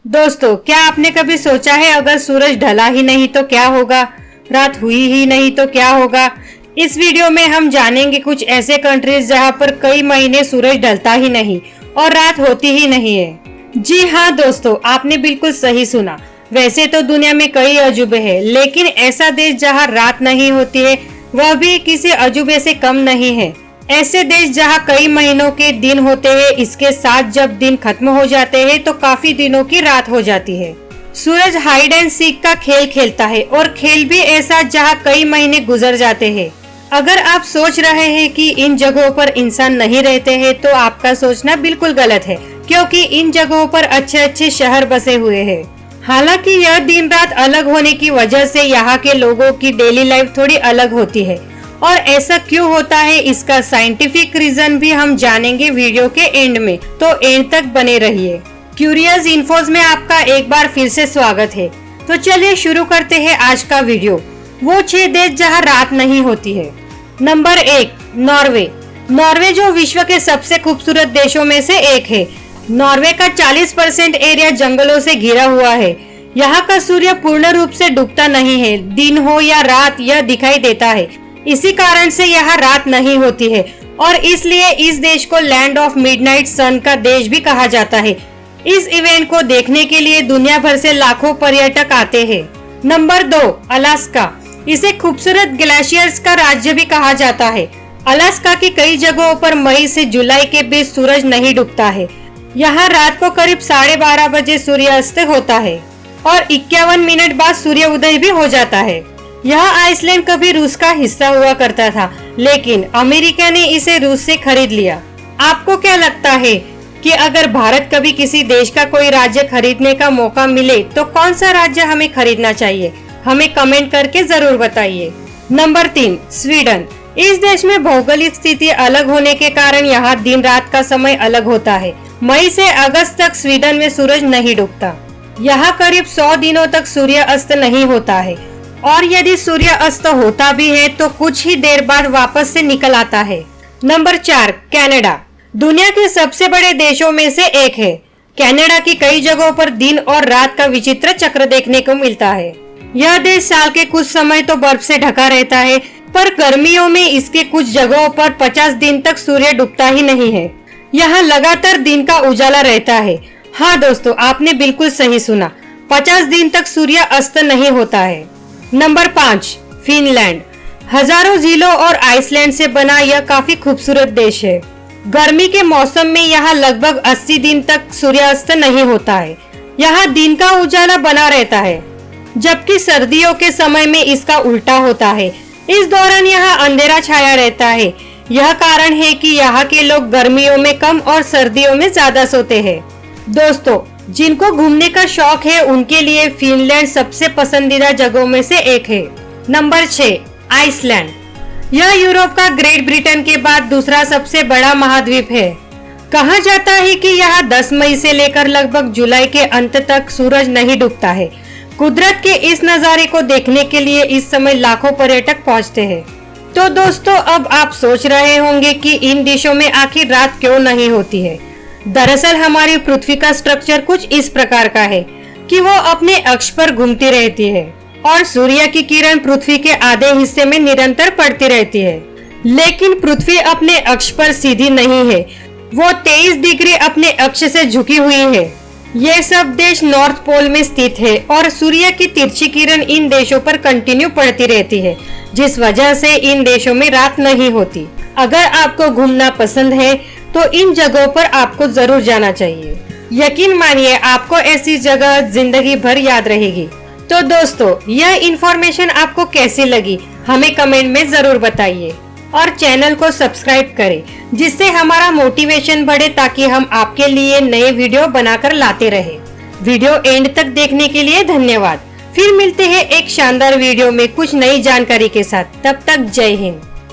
दोस्तों, क्या आपने कभी सोचा है अगर सूरज ढला ही नहीं तो क्या होगा, रात हुई ही नहीं तो क्या होगा। इस वीडियो में हम जानेंगे कुछ ऐसे कंट्रीज जहां पर कई महीने सूरज ढलता ही नहीं और रात होती ही नहीं है। जी हाँ दोस्तों, आपने बिल्कुल सही सुना। वैसे तो दुनिया में कई अजूबे हैं, लेकिन ऐसा देश जहां रात नहीं होती है वह भी किसी अजूबे से कम नहीं है। ऐसे देश जहां कई महीनों के दिन होते हैं, इसके साथ जब दिन खत्म हो जाते हैं तो काफी दिनों की रात हो जाती है। सूरज हाइड एंड सीक का खेल खेलता है और खेल भी ऐसा जहां कई महीने गुजर जाते हैं। अगर आप सोच रहे हैं कि इन जगहों पर इंसान नहीं रहते हैं तो आपका सोचना बिल्कुल गलत है, क्योंकि इन जगहों पर अच्छे अच्छे शहर बसे हुए हैं। हालांकि यह दिन रात अलग होने की वजह से यहाँ के लोगों की डेली लाइफ थोड़ी अलग होती है, और ऐसा क्यों होता है इसका साइंटिफिक रीजन भी हम जानेंगे वीडियो के एंड में, तो एंड तक बने रहिए। क्यूरियस इन्फोज में आपका एक बार फिर से स्वागत है। तो चलिए शुरू करते हैं आज का वीडियो। वो 6 देश जहां रात नहीं होती है। Number 1, Norway. नॉर्वे जो विश्व के सबसे खूबसूरत देशों में से एक है। नॉर्वे का 40% एरिया जंगलों से घिरा हुआ है। यहाँ का सूर्य पूर्ण रूप से डूबता नहीं है, दिन हो या रात यह दिखाई देता है। इसी कारण से यहाँ रात नहीं होती है और इसलिए इस देश को लैंड ऑफ मिडनाइट सन का देश भी कहा जाता है। इस इवेंट को देखने के लिए दुनिया भर से लाखों पर्यटक आते हैं। Number 2, Alaska. इसे खूबसूरत ग्लेशियर्स का राज्य भी कहा जाता है। अलास्का की कई जगहों पर मई से जुलाई के बीच सूरज नहीं डूबता है। यहाँ रात को करीब 12:30 बजे सूर्यास्त होता है और 51 मिनट बाद सूर्य उदय भी हो जाता है। यह आइसलैंड कभी रूस का हिस्सा हुआ करता था, लेकिन अमेरिका ने इसे रूस से खरीद लिया। आपको क्या लगता है कि अगर भारत कभी किसी देश का कोई राज्य खरीदने का मौका मिले तो कौन सा राज्य हमें खरीदना चाहिए? हमें कमेंट करके जरूर बताइए। Number 3, Sweden. इस देश में भौगोलिक स्थिति अलग होने के कारण यहाँ दिन रात का समय अलग होता है। मई से अगस्त तक स्वीडन में सूरज नहीं डूबता। यहाँ करीब 100 दिनों तक सूर्य अस्त नहीं होता है, और यदि सूर्य अस्त होता भी है तो कुछ ही देर बाद वापस से निकल आता है। Number 4, Canada. दुनिया के सबसे बड़े देशों में से एक है। कनाडा की कई जगहों पर दिन और रात का विचित्र चक्र देखने को मिलता है। यह देश साल के कुछ समय तो बर्फ से ढका रहता है, पर गर्मियों में इसके कुछ जगहों पर 50 दिन तक सूर्य डूबता ही नहीं है। यहाँ लगातार दिन का उजाला रहता है। हाँ दोस्तों, आपने बिल्कुल सही सुना, 50 दिन तक सूर्य अस्त नहीं होता है। Number 5, Finland. हजारों झीलों और आइसलैंड से बना यह काफी खूबसूरत देश है। गर्मी के मौसम में यहाँ लगभग 80 दिन तक सूर्यास्त नहीं होता है। यहाँ दिन का उजाला बना रहता है, जबकि सर्दियों के समय में इसका उल्टा होता है। इस दौरान यहाँ अंधेरा छाया रहता है। यह कारण है कि यहाँ के लोग गर्मियों में कम और सर्दियों में ज्यादा सोते हैं। दोस्तों, जिनको घूमने का शौक है उनके लिए फिनलैंड सबसे पसंदीदा जगहों में से एक है। Number 6, Iceland. यह यूरोप का ग्रेट ब्रिटेन के बाद दूसरा सबसे बड़ा महाद्वीप है। कहा जाता है कि यहाँ 10 मई से लेकर लगभग जुलाई के अंत तक सूरज नहीं डूबता है। कुदरत के इस नजारे को देखने के लिए इस समय लाखों पर्यटक पहुँचते हैं। तो दोस्तों, अब आप सोच रहे होंगे कि इन देशों में आखिर रात क्यों नहीं होती है। दरअसल हमारी पृथ्वी का स्ट्रक्चर कुछ इस प्रकार का है कि वो अपने अक्ष पर घूमती रहती है और सूर्य की किरण पृथ्वी के आधे हिस्से में निरंतर पड़ती रहती है। लेकिन पृथ्वी अपने अक्ष पर सीधी नहीं है, वो 23 डिग्री अपने अक्ष से झुकी हुई है। ये सब देश नॉर्थ पोल में स्थित है और सूर्य की तिरछी किरण इन देशों पर कंटिन्यू पड़ती रहती है, जिस वजह से इन देशों में रात नहीं होती। अगर आपको घूमना पसंद है तो इन जगहों पर आपको जरूर जाना चाहिए। यकीन मानिए, आपको ऐसी जगह जिंदगी भर याद रहेगी। तो दोस्तों, यह इंफॉर्मेशन आपको कैसी लगी हमें कमेंट में जरूर बताइए और चैनल को सब्सक्राइब करें, जिससे हमारा मोटिवेशन बढ़े ताकि हम आपके लिए नए वीडियो बनाकर लाते रहे। वीडियो एंड तक देखने के लिए धन्यवाद। फिर मिलते हैं एक शानदार वीडियो में कुछ नई जानकारी के साथ। तब तक जय हिंद।